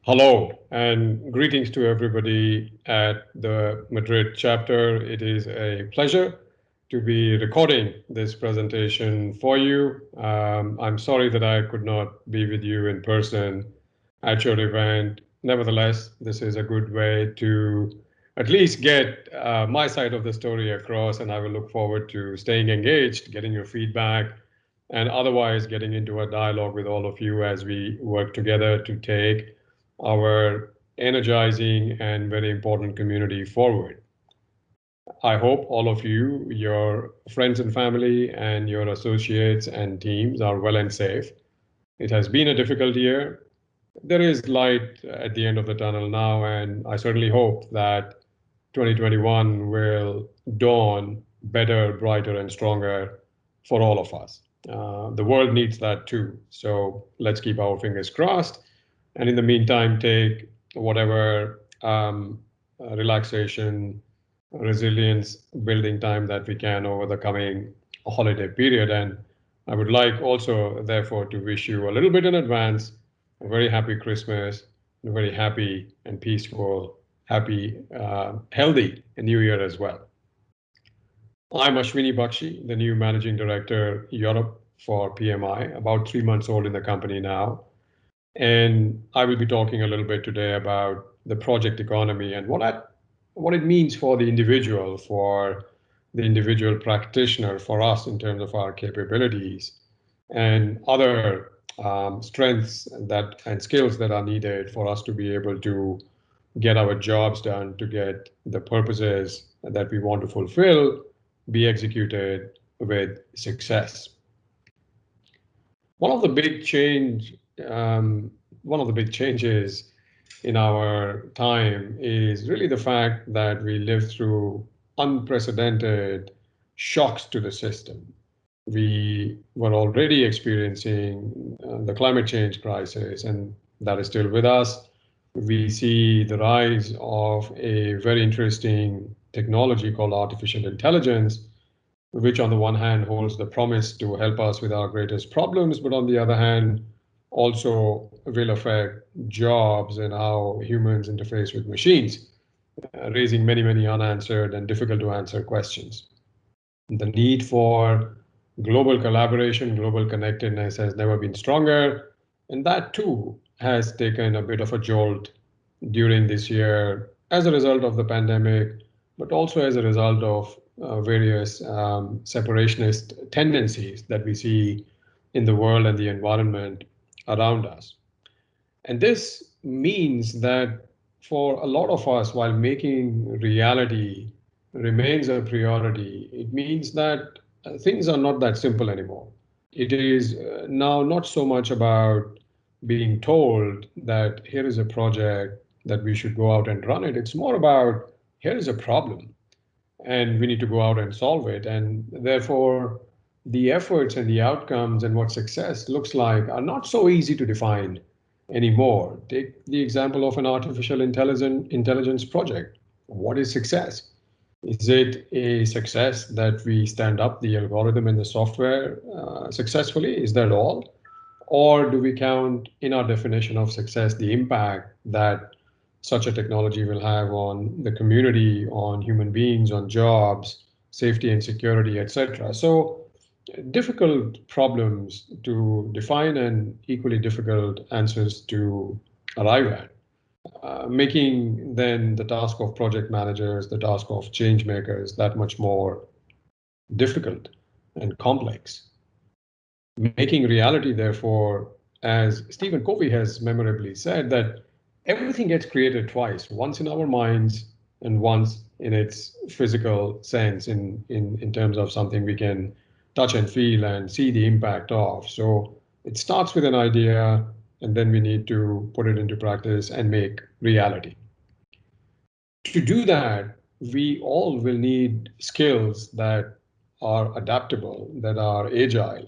Hello and greetings to everybody at the Madrid chapter. It is a pleasure to be recording this presentation for you. I'm sorry that I could not be with you in person at your event. Nevertheless, this is a good way to at least get my side of the story across, and I will look forward to staying engaged, getting your feedback, and otherwise getting into a dialogue with all of you as we work together to take our energizing and very important community forward. I hope all of you, your friends and family, and your associates and teams are well and safe. It has been a difficult year. There is light at the end of the tunnel now, and I certainly hope that 2021 will dawn better, brighter, and stronger for all of us. The world needs that too. So let's keep our fingers crossed. And in the meantime, take whatever relaxation, resilience building time that we can over the coming holiday period. And I would like also, therefore, to wish you a little bit in advance a very happy Christmas, and a very happy and peaceful, happy, healthy New Year as well. I'm Ashwini Bakshi, the new Managing Director, Europe for PMI, about 3 months old in the company now. And I will be talking a little bit today about the project economy and what it means for the individual, for the individual practitioner, for us in terms of our capabilities and other strengths that and skills that are needed for us to be able to get our jobs done, to get the purposes that we want to fulfill be executed with success. One of the big changes in our time is really the fact that we live through unprecedented shocks to the system. We were already experiencing the climate change crisis, and that is still with us. We see the rise of a very interesting technology called artificial intelligence, which on the one hand holds the promise to help us with our greatest problems, but on the other hand, also will affect jobs and how humans interface with machines, raising many, many unanswered and difficult to answer questions. The need for global collaboration, global connectedness has never been stronger, and that too has taken a bit of a jolt during this year as a result of the pandemic, but also as a result of various separationist tendencies that we see in the world and the environment around us. And this means that for a lot of us, while making reality remains a priority, it means that things are not that simple anymore. It is now not so much about being told that here is a project that we should go out and run it. It's more about here is a problem and we need to go out and solve it. And therefore, the efforts and the outcomes and what success looks like are not so easy to define anymore. Take the example of an artificial intelligence project. What is success? Is it a success that we stand up the algorithm and the software successfully? Is that all? Or do we count in our definition of success the impact that such a technology will have on the community, on human beings, on jobs, safety and security, etc.? So difficult problems to define and equally difficult answers to arrive at, making then the task of project managers, the task of change makers that much more difficult and complex. Making reality, therefore, as Stephen Covey has memorably said, that everything gets created twice, once in our minds and once in its physical sense, in terms of something we can touch and feel and see the impact of. So it starts with an idea, and then we need to put it into practice and make reality. To do that, we all will need skills that are adaptable, that are agile,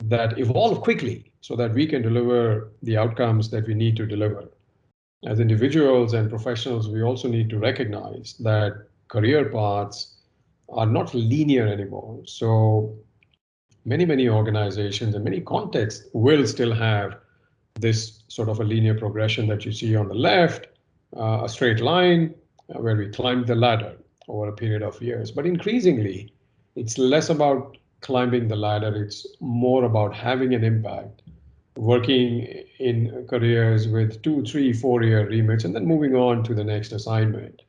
that evolve quickly so that we can deliver the outcomes that we need to deliver. As individuals and professionals, we also need to recognize that career paths are not linear anymore. So many organizations and many contexts will still have this sort of a linear progression that you see on the left, a straight line where we climbed the ladder over a period of years. But increasingly, it's less about climbing the ladder, it's more about having an impact, working in careers with 2, 3, 4 year remits, and then moving on to the next assignment,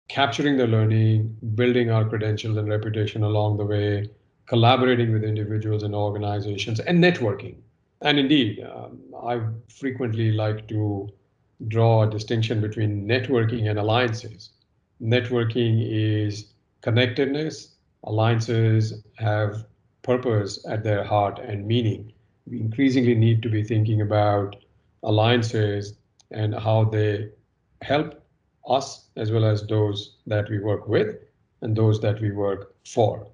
capturing the learning, building our credentials and reputation along the way, collaborating with individuals and organizations, and networking. And indeed, I frequently like to draw a distinction between networking and alliances. Networking is connectedness, alliances have purpose at their heart and meaning. We increasingly need to be thinking about alliances and how they help us as well as those that we work with and those that we work for.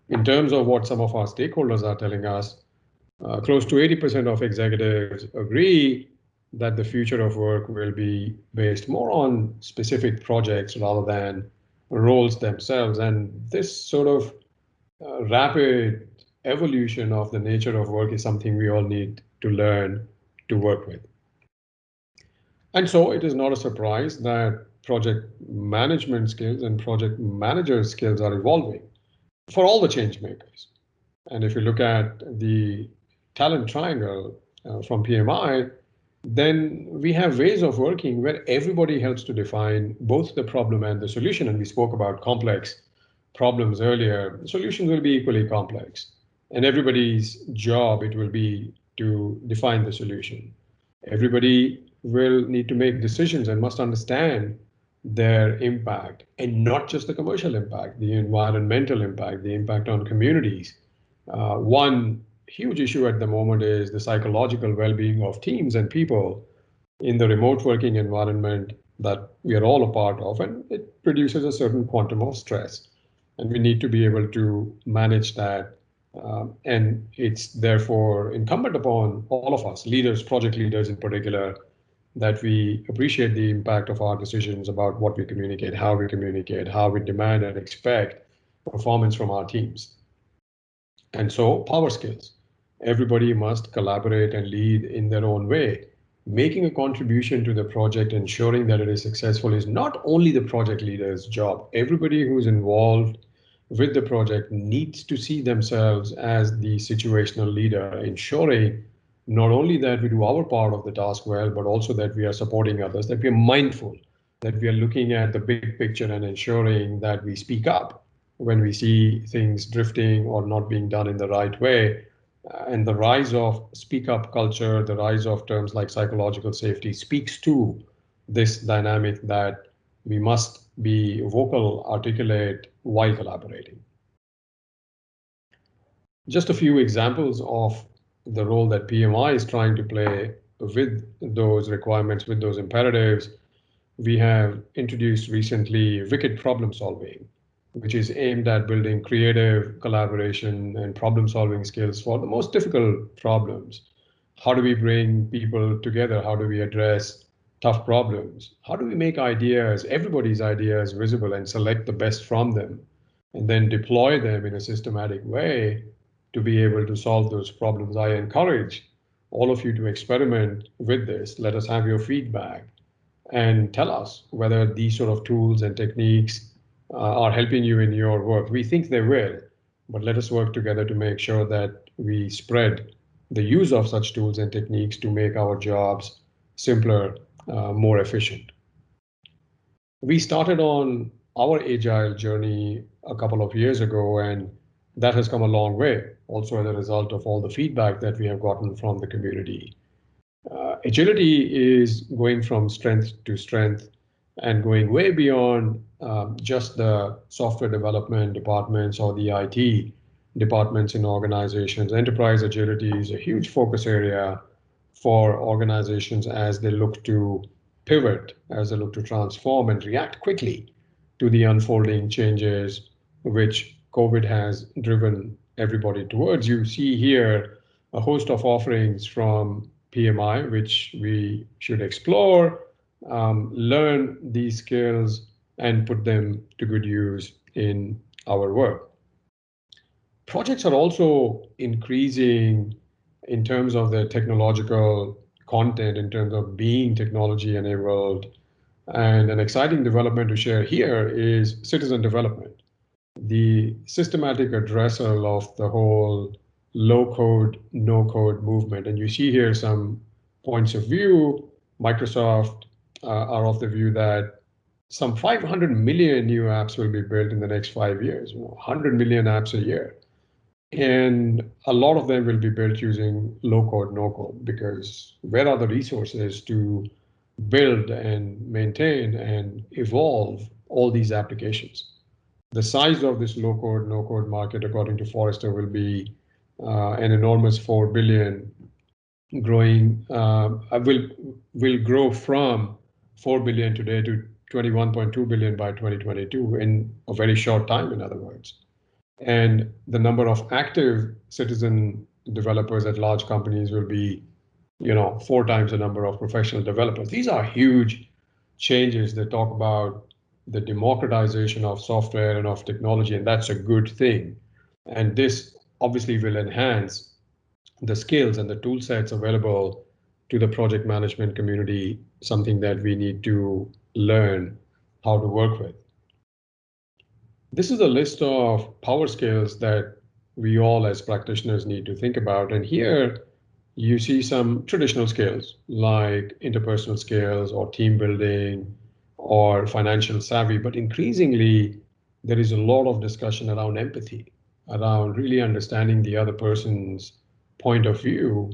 In terms of what some of our stakeholders are telling us, close to 80% of executives agree that the future of work will be based more on specific projects rather than roles themselves. And this sort of rapid evolution of the nature of work is something we all need to learn to work with. And so it is not a surprise that project management skills and project manager skills are evolving for all the change makers. And if you look at the talent triangle from PMI, then we have ways of working where everybody helps to define both the problem and the solution. And we spoke about complex problems earlier. Solutions will be equally complex. And everybody's job, it will be to define the solution. Everybody will need to make decisions and must understand their impact, and not just the commercial impact, the environmental impact, the impact on communities. One huge issue at the moment is the psychological well-being of teams and people in the remote working environment that we are all a part of, and it produces a certain quantum of stress. And we need to be able to manage that. And it's therefore incumbent upon all of us, leaders, project leaders in particular, that we appreciate the impact of our decisions about what we communicate, how we demand and expect performance from our teams. And so power skills. Everybody must collaborate and lead in their own way. Making a contribution to the project, ensuring that it is successful, is not only the project leader's job. Everybody who's involved with the project needs to see themselves as the situational leader, ensuring not only that we do our part of the task well, but also that we are supporting others, that we are mindful, that we are looking at the big picture and ensuring that we speak up when we see things drifting or not being done in the right way. And the rise of speak up culture, the rise of terms like psychological safety speaks to this dynamic that we must be vocal, articulate while collaborating. Just a few examples of the role that PMI is trying to play with those requirements, with those imperatives. We have introduced recently wicked problem solving, which is aimed at building creative collaboration and problem solving skills for the most difficult problems. How do we bring people together? How do we address tough problems? How do we make ideas, everybody's ideas, visible and select the best from them, and then deploy them in a systematic way to be able to solve those problems? I encourage all of you to experiment with this. Let us have your feedback and tell us whether these sort of tools and techniques are helping you in your work. We think they will, but let us work together to make sure that we spread the use of such tools and techniques to make our jobs simpler, more efficient. We started on our Agile journey a couple of years ago, and that has come a long way, also as a result of all the feedback that we have gotten from the community. Agility is going from strength to strength and going way beyond just the software development departments or the IT departments in organizations. Enterprise agility is a huge focus area for organizations as they look to pivot, as they look to transform and react quickly to the unfolding changes which COVID has driven everybody towards. You see here a host of offerings from PMI, which we should explore, learn these skills, and put them to good use in our work. Projects are also increasing in terms of the technological content, in terms of being technology enabled. And an exciting development to share here is citizen development, the systematic addressal of the whole low code, no code movement. And you see here some points of view. Microsoft are of the view that some 500 million new apps will be built in the next 5 years, 100 million apps a year. And a lot of them will be built using low code, no code, because where are the resources to build and maintain and evolve all these applications? The size of this low code, no code market, according to Forrester, will be an enormous 4 billion, growing, will grow from 4 billion today to 21.2 billion by 2022 in a very short time, in other words. And the number of active citizen developers at large companies will be, 4 times the number of professional developers. These are huge changes that talk about the democratization of software and of technology, and that's a good thing. And this obviously will enhance the skills and the tool sets available to the project management community, something that we need to learn how to work with. This is a list of power skills that we all as practitioners need to think about. And here you see some traditional skills like interpersonal skills or team building or financial savvy, but increasingly there is a lot of discussion around empathy, around really understanding the other person's point of view,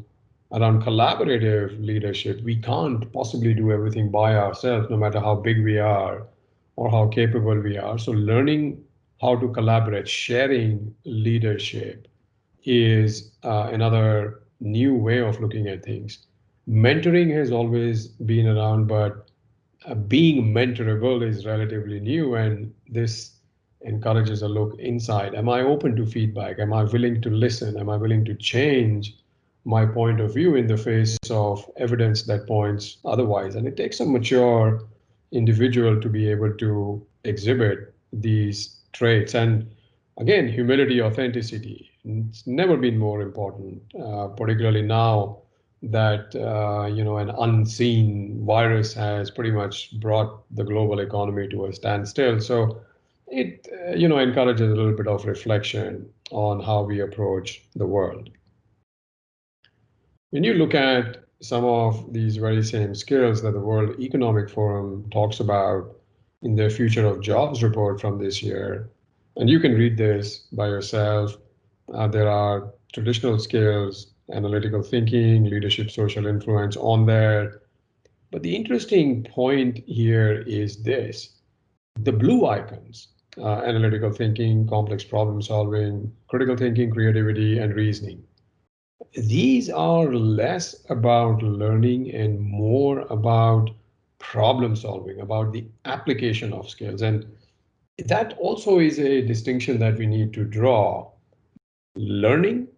around collaborative leadership. We can't possibly do everything by ourselves, no matter how big we are or how capable we are. So learning how to collaborate, sharing leadership is another new way of looking at things. Mentoring has always been around, but being mentorable is relatively new, and this encourages a look inside. Am I open to feedback? Am I willing to listen? Am I willing to change my point of view in the face of evidence that points otherwise? And it takes a mature individual to be able to exhibit these traits. And again, humility, authenticity, it's never been more important, particularly now that an unseen virus has pretty much brought the global economy to a standstill. So it encourages a little bit of reflection on how we approach the world. When you look at some of these very same skills that the World Economic Forum talks about in their Future of Jobs report from this year, and you can read this by yourself, there are traditional skills, analytical thinking, leadership, social influence on there. But the interesting point here is this: the blue icons, analytical thinking, complex problem solving, critical thinking, creativity, and reasoning. These are less about learning and more about problem solving, about the application of skills. And that also is a distinction that we need to draw. Learning,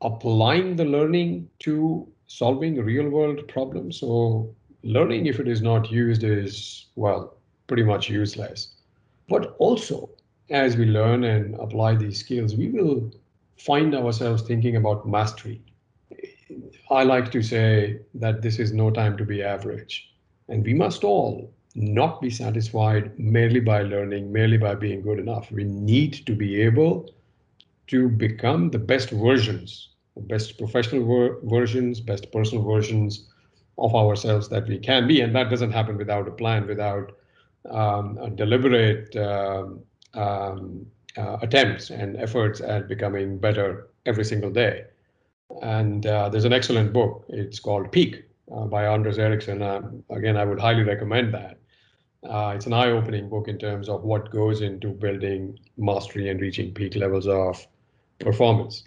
applying the learning to solving real world problems. So learning, if it is not used, is, well, pretty much useless. But also, as we learn and apply these skills, we will find ourselves thinking about mastery. I like to say that this is no time to be average. And we must all not be satisfied merely by learning, merely by being good enough. We need to be able to become the best versions, the best professional versions, best personal versions of ourselves that we can be. And that doesn't happen without a plan, without a deliberate attempts and efforts at becoming better every single day. And there's an excellent book. It's called Peak by Anders Ericsson. Again, I would highly recommend that. It's an eye-opening book in terms of what goes into building mastery and reaching peak levels of performance.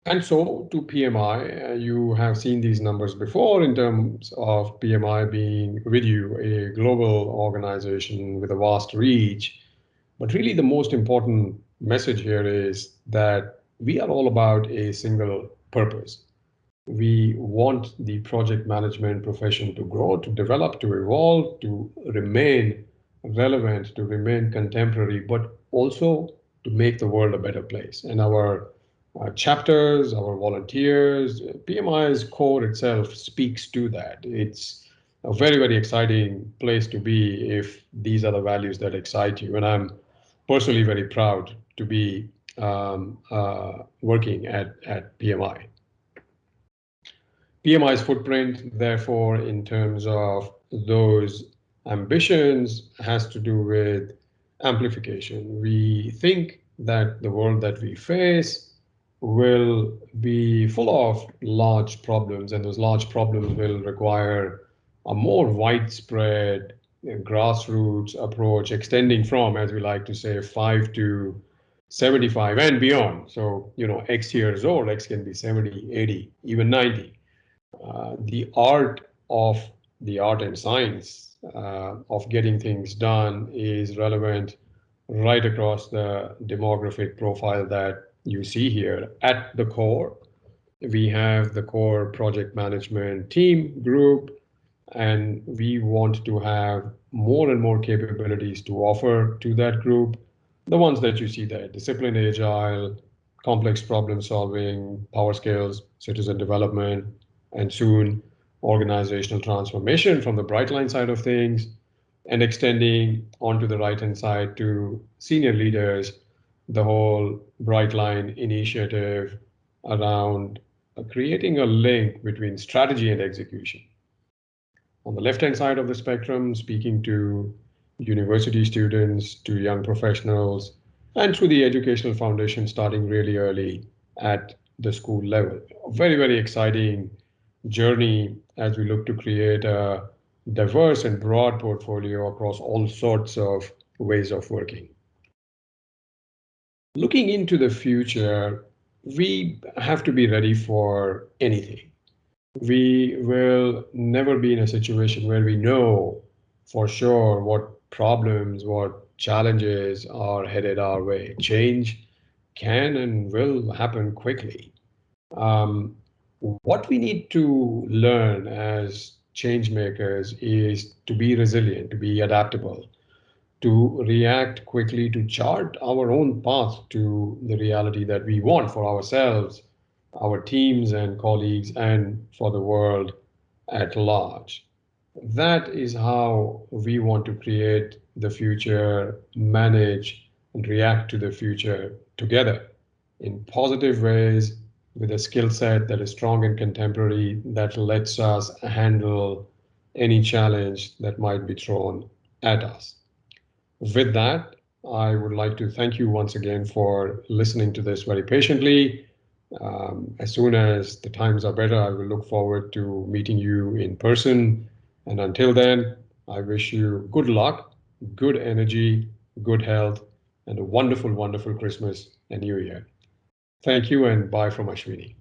And so to PMI, you have seen these numbers before in terms of PMI being with you, a global organization with a vast reach. But really the most important message here is that we are all about a single purpose. We want the project management profession to grow, to develop, to evolve, to remain relevant, to remain contemporary, but also to make the world a better place. And our chapters, our volunteers. PMI's core itself speaks to that. It's a very, very exciting place to be if these are the values that excite you. And I'm personally very proud to be working at PMI. PMI's footprint, therefore, in terms of those ambitions, has to do with amplification. We think that the world that we face will be full of large problems, and those large problems will require a more widespread grassroots approach, extending from, as we like to say, 5 to 75 and beyond. So, X years old, X can be 70, 80, even 90. The art and science of getting things done is relevant right across the demographic profile that you see here. At the core, we have the core project management team group, and we want to have more and more capabilities to offer to that group. The ones that you see there: disciplined, agile, complex problem solving, power skills, citizen development, and soon organizational transformation from the Brightline side of things, and extending onto the right-hand side to senior leaders, the whole Brightline initiative around creating a link between strategy and execution. On the left-hand side of the spectrum, speaking to university students, to young professionals, and through the educational foundation starting really early at the school level. A very, very exciting journey as we look to create a diverse and broad portfolio across all sorts of ways of working. Looking into the future, we have to be ready for anything. We will never be in a situation where we know for sure what problems, what challenges are headed our way. Change can and will happen quickly. What we need to learn as change makers is to be resilient, to be adaptable, to react quickly, to chart our own path to the reality that we want for ourselves, our teams and colleagues, and for the world at large. That is how we want to create the future, manage and react to the future together in positive ways, with a skill set that is strong and contemporary, that lets us handle any challenge that might be thrown at us. With that, I would like to thank you once again for listening to this very patiently. As soon as the times are better, I will look forward to meeting you in person. And until then, I wish you good luck, good energy, good health, and a wonderful, wonderful Christmas and New Year. Thank you, and bye from Ashwini.